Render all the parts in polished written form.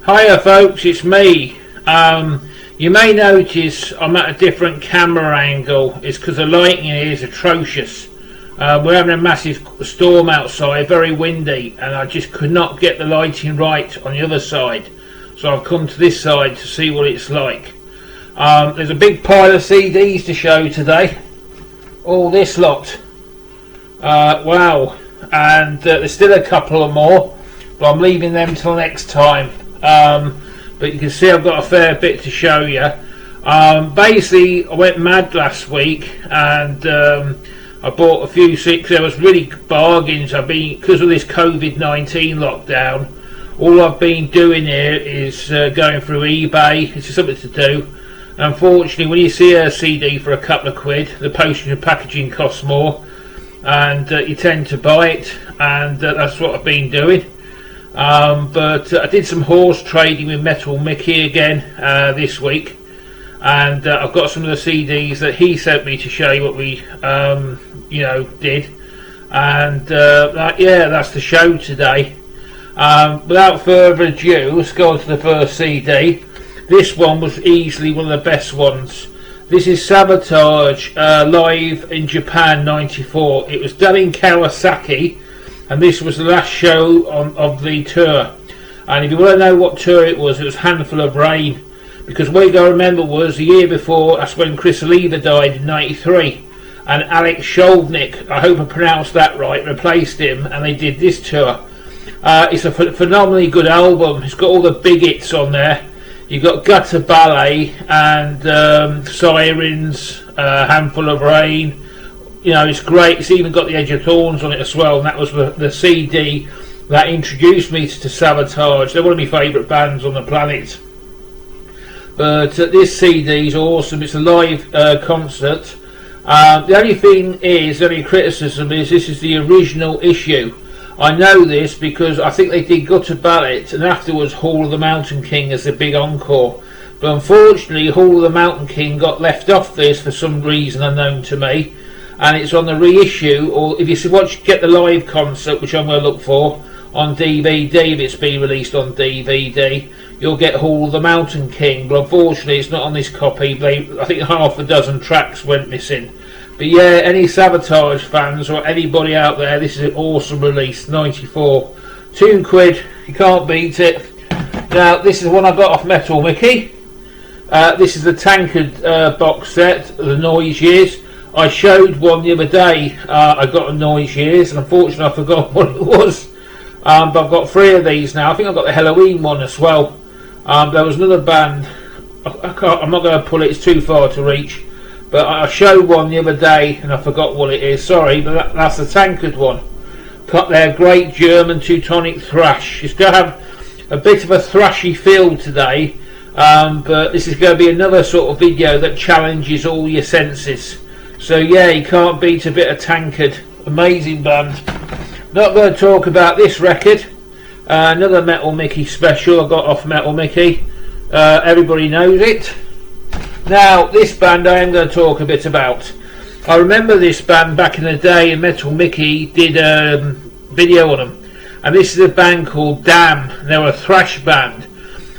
Hiya folks, it's me. You may notice I'm at a different camera angle. It's because the lighting here is atrocious. We're having a massive storm outside, very windy, and I just could not get the lighting right on the other side. So I've come to this side to see what it's like. There's a big pile of CDs to show today. All this lot. Wow. And there's still a couple of more, but I'm leaving them till next time. But you can see I've got a fair bit to show you. Basically, I went mad last week, and I bought a few six. There was really bargains. Because of this COVID-19 lockdown, all I've been doing here is going through eBay. It's just something to do. Unfortunately, when you see a CD for a couple of quid, the postage and packaging costs more, and you tend to buy it, and that's what I've been doing. But I did some horse trading with Metal Mickey again this week, and I've got some of the CDs that he sent me to show you what we did, and yeah, that's the show today. Without further ado, let's go on to the first CD. This one was easily one of the best ones. This is Sabotage, live in Japan '94. It was done in Kawasaki, and this was the last show of the tour. And if you want to know what tour it was Handful of Rain, because what you got to remember was the year before, that's when Chris Oliva died in '93, and Alex Sholvnik, I hope I pronounced that right, replaced him, and they did this tour. It's a phenomenally good album. It's got all the big hits on there. You've got Gutter Ballet and Sirens, Handful of Rain. You know, it's great. It's even got the Edge of Thorns on it as well, and that was the CD that introduced me to Sabotage. They're one of my favourite bands on the planet. But this CD is awesome. It's a live concert. The only thing is, the only criticism is, this is the original issue. I know this because I think they did Gutter Ballet and afterwards Hall of the Mountain King as a big encore. But unfortunately, Hall of the Mountain King got left off this for some reason unknown to me, and it's on the reissue, or if you get the live concert, which I'm going to look for, on DVD, if it's been released on DVD, you'll get Hall of the Mountain King. But unfortunately, it's not on this copy. I think half a dozen tracks went missing. But yeah, any Sabotage fans or anybody out there, this is an awesome release, '94. £2, you can't beat it. Now, this is one I got off Metal Mickey. This is the Tankard box set, the Noise Years. I showed one the other day. I got a Noise Years, and unfortunately I forgot what it was. But I've got 3 of these now. I think I've got the Halloween one as well. There was another band. I'm not going to pull it, it's too far to reach. But I showed one the other day and I forgot what it is. Sorry, but that's the Tankard one. Got their great German Teutonic thrash. It's going to have a bit of a thrashy feel today. But this is going to be another sort of video that challenges all your senses. So yeah, you can't beat a bit of Tankard. Amazing band. Not going to talk about this record. Another Metal Mickey special I got off Metal Mickey. Everybody knows it. Now, this band I am going to talk a bit about. I remember this band back in the day, and Metal Mickey did a video on them. And this is a band called Damn. They were a thrash band.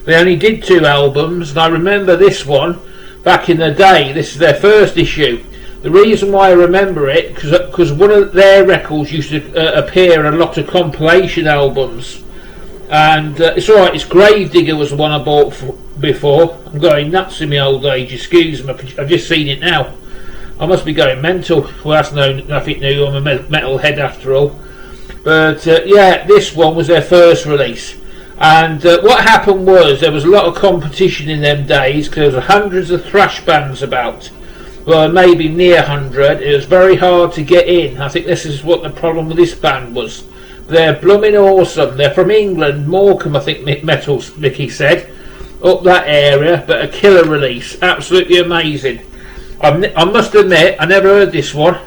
They only did 2 albums, and I remember this one back in the day. This is their first issue. The reason why I remember it, because one of their records used to appear in a lot of compilation albums. And it's alright, it's Gravedigger was the one I bought before. I'm going nuts in my old age, excuse me, I've just seen it now. I must be going mental. Well, that's nothing new, I'm a metalhead after all. But yeah, this one was their first release. And what happened was, there was a lot of competition in them days, because there were hundreds of thrash bands about. Well, maybe near 100. It was very hard to get in. I think this is what the problem with this band was. They're blooming awesome. They're from England, Morecambe, I think Metal Mickey said, up that area. But a killer release, absolutely amazing. I must admit, I never heard this one.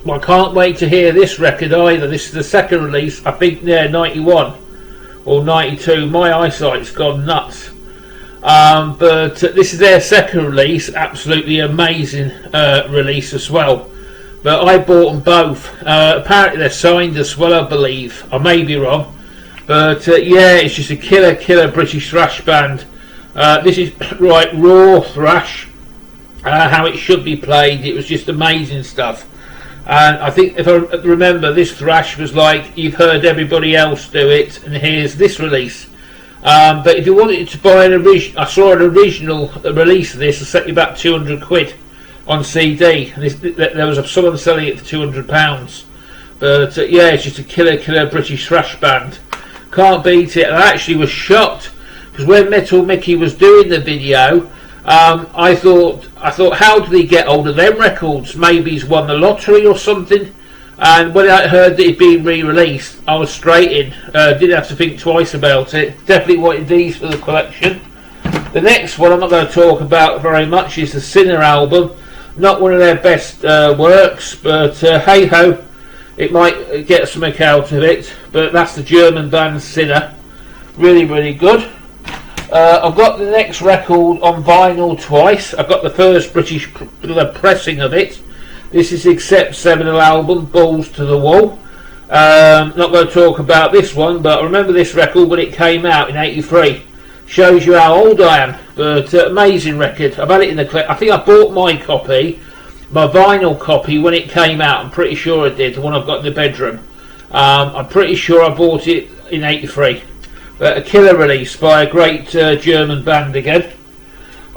Well, I can't wait to hear this record either. This is the second release, I think, near 91 or 92. My eyesight's gone nuts. But this is their second release, absolutely amazing release as well. But I bought them both. Apparently they're signed as well, I believe. I may be wrong. But yeah, it's just a killer British thrash band. This is right raw thrash, how it should be played. It was just amazing stuff. And I think, if I remember, this thrash was like, you've heard everybody else do it, and here's this release. But if you wanted to buy an original, I saw an original release of this, it set you back 200 quid on CD. And there was someone selling it for £200. But yeah, it's just a killer British thrash band. Can't beat it. And I actually was shocked, because when Metal Mickey was doing the video, I thought, how did he get hold of them records? Maybe he's won the lottery or something. And when I heard that it'd been re-released, I was straight in. Didn't have to think twice about it. Definitely wanted these for the collection. The next one I'm not going to talk about very much is the Sinner album. Not one of their best works, but hey ho, it might get something out of it. But that's the German band Sinner. Really good. I've got the next record on vinyl twice. I've got the first British pressing of it. This is Accept Seminal album, Balls to the Wall. Not going to talk about this one, but I remember this record when it came out in '83. Shows you how old I am. But amazing record. I've had it in the I think I bought my copy, my vinyl copy, when it came out. I'm pretty sure I did, the one I've got in the bedroom. I'm pretty sure I bought it in '83. But a killer release by a great German band again.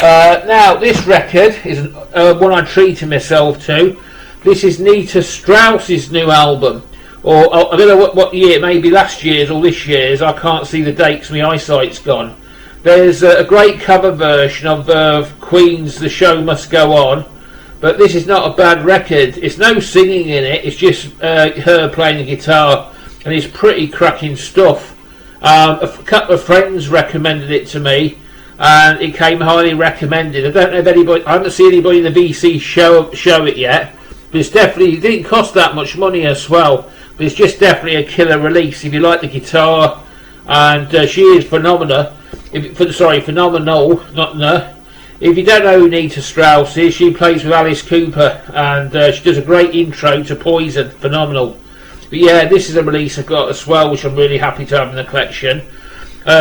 Now this record is one I'm treating myself to. This is Nita Strauss's new album, or I don't know what year, maybe last year's or this year's. I can't see the dates, my eyesight's gone. There's a great cover version of Queen's The Show Must Go On, but this is not a bad record. It's no singing in it, it's just her playing the guitar, and it's pretty cracking stuff. A couple of friends recommended it to me, and it came highly recommended. I don't know if anybody, I haven't seen anybody in the VC show it yet, but it's definitely, it didn't cost that much money as well, but it's just definitely a killer release if you like the guitar. And she is phenomenal. Phenomenal, not no. If you don't know who Nita Strauss is, she plays with Alice Cooper, and she does a great intro to Poison. Phenomenal. But yeah, this is a release I've got as well, which I'm really happy to have in the collection.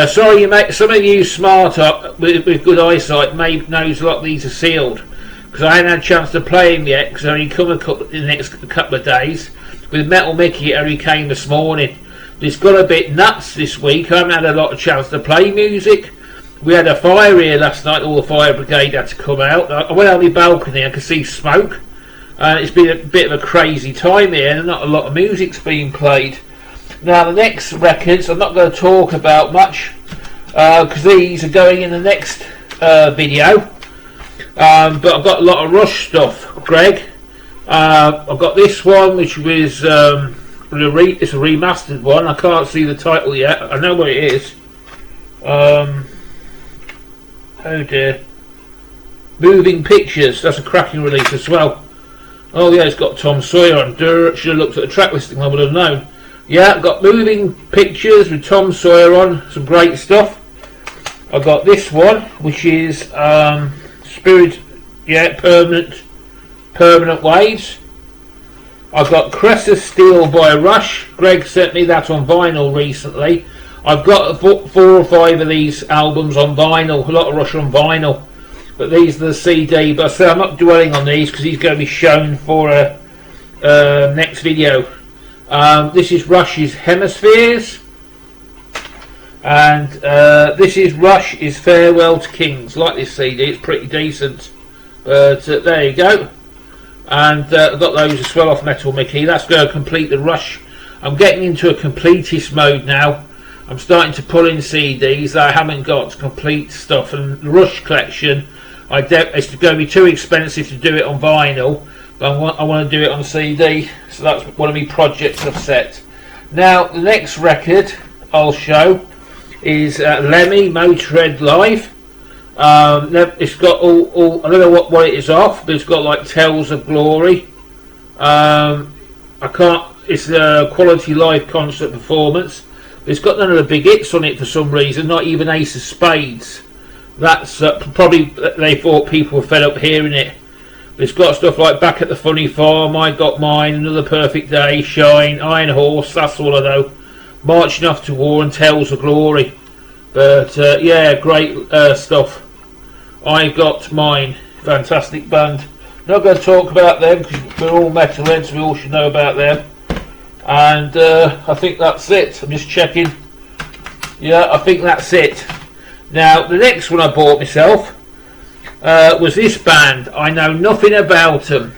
Sorry, some of you smart up with good eyesight may knows a lot of these are sealed, because I haven't had a chance to play them yet, because I only come in the next couple of days. With Metal Mickey, it only came this morning. It's got a bit nuts this week. I haven't had a lot of chance to play music. We had a fire here last night. All the fire brigade had to come out. I went on the balcony. I could see smoke. It's been a bit of a crazy time here, and not a lot of music's being played. Now the next records I'm not going to talk about much, because these are going in the next video. But I've got a lot of Rush stuff, Greg. I've got this one, which was it's a remastered one. I can't see the title yet. I know what it is. Oh dear. Moving Pictures. That's a cracking release as well. Oh yeah, it's got Tom Sawyer on. Should have looked at the track listing, I would have known. Yeah, I've got Moving Pictures with Tom Sawyer on. Some great stuff. I've got this one, which is Spirit, yeah, Permanent Waves. I've got Crescent Steel by Rush. Greg sent me that on vinyl recently. I've got 4 or 5 of these albums on vinyl. A lot of Rush on vinyl. But these are the CD. But I say I'm not dwelling on these because he's going to be shown for a next video. This is Rush's Hemispheres. And this is Rush is Farewell to Kings. Like this CD, it's pretty decent. But there you go. And I've got those as well off Metal Mickey. That's going to complete the Rush. I'm getting into a completist mode now. I'm starting to pull in CDs that I haven't got to complete stuff. And the Rush collection, it's going to be too expensive to do it on vinyl, but I want to do it on CD. So that's one of my projects I've set. Now the next record I'll show is Lemmy Motorhead Live. It's got all I don't know what it is off, but it's got like Tales of Glory. It's a quality live concert performance. It's got none of the big hits on it for some reason, not even Ace of Spades. That's probably they thought people were fed up hearing it. But it's got stuff like Back at the Funny Farm, I Got Mine, Another Perfect Day, Shine, Iron Horse, that's all I know. Marching Off to War and Tales of Glory. But yeah, great stuff. I got mine. Fantastic band. Not going to talk about them because we're all metalheads, we all should know about them. And I think that's it. I'm just checking. Yeah, I think that's it. Now, the next one I bought myself was this band. I know nothing about them.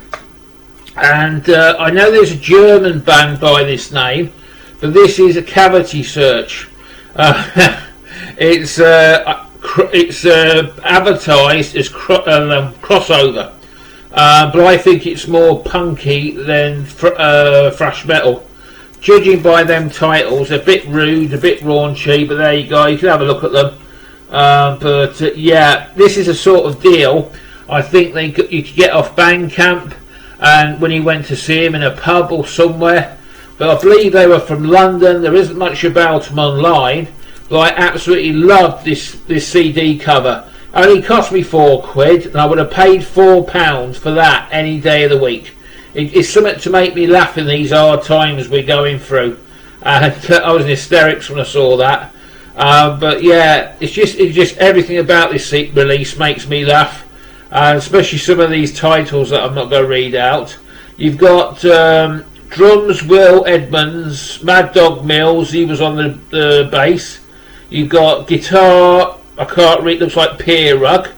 And I know there's a German band by this name, but this is a Cavity Search. It's advertised as crossover, but I think it's more punky than thrash metal. Judging by them titles, a bit rude, a bit raunchy, but there you go, you can have a look at them. Yeah, this is a sort of deal I think you could get off Bandcamp, and when you went to see him in a pub or somewhere. But I believe they were from London. There isn't much about them online, but I absolutely loved this CD cover. Only cost me £4, and I would have paid £4 for that any day of the week. It's something to make me laugh in these hard times we're going through. And I was in hysterics when I saw that. But yeah, it's just everything about this release makes me laugh, and especially some of these titles that I'm not going to read out. You've got drums, Will Edmonds, Mad Dog Mills. He was on the bass. You've got guitar. I can't read. Looks like Pierre Rugg.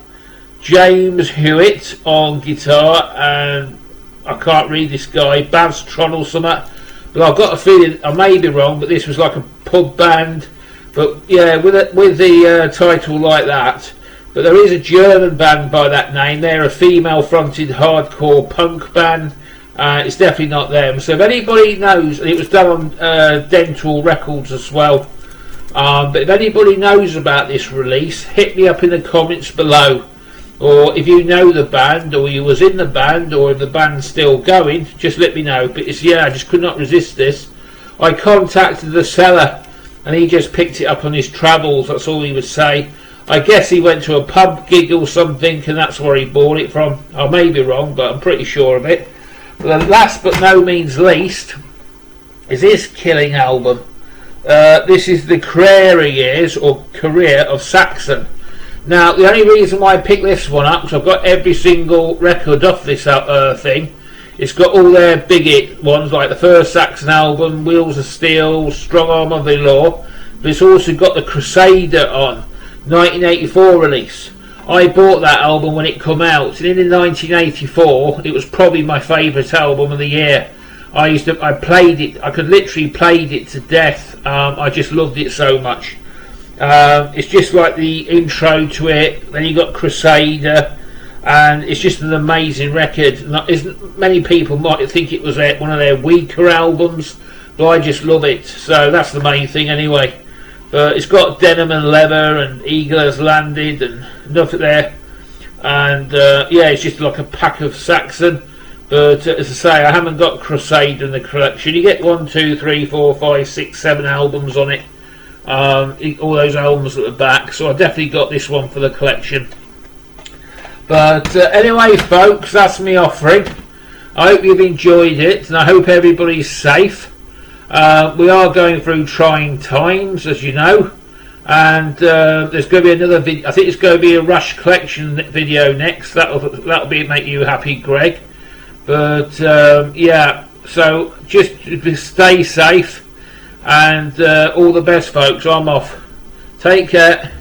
James Hewitt on guitar, and I can't read this guy. Baz Tron or something. But I've got a feeling I may be wrong. But this was like a pub band. But yeah, with the title like that. But there is a German band by that name. They're a female-fronted hardcore punk band. It's definitely not them. So if anybody knows, and it was done on Dental Records as well. But if anybody knows about this release, hit me up in the comments below. Or if you know the band, or you was in the band, or if the band's still going, just let me know. But it's, yeah, I just could not resist this. I contacted the seller, and he just picked it up on his travels. That's all he would say. I guess he went to a pub gig or something, and that's where he bought it from. I may be wrong, but I'm pretty sure of it. But last but no means least is this killing album. This is the Career of Saxon. Now, the only reason why I picked this one up, because I've got every single record off this thing. It's got all their big hit ones, like the first Saxon album, Wheels of Steel, Strong Arm of the Law. But it's also got the Crusader on, 1984 release. I bought that album when it come out, and in 1984, it was probably my favourite album of the year. I played it, I could literally played it to death. I just loved it so much. It's just like the intro to it, then you got Crusader, and it's just an amazing record. Many people might think it was one of their weaker albums, but I just love it, so that's the main thing anyway. But it's got Denim and Leather and Eagle Has Landed and nothing there, and yeah, it's just like a pack of Saxon. But as I say, I haven't got Crusader in the collection. You get 1, 2, 3, 4, 5, 6, 7 albums on it. All those albums at the back, so I definitely got this one for the collection. But anyway, folks, that's me offering. I hope you've enjoyed it, and I hope everybody's safe. We are going through trying times, as you know, and there's going to be another video. I think it's going to be a Rush collection video next. That'll make you happy, Greg. But yeah, so just stay safe, and all the best, folks. I'm off. Take care.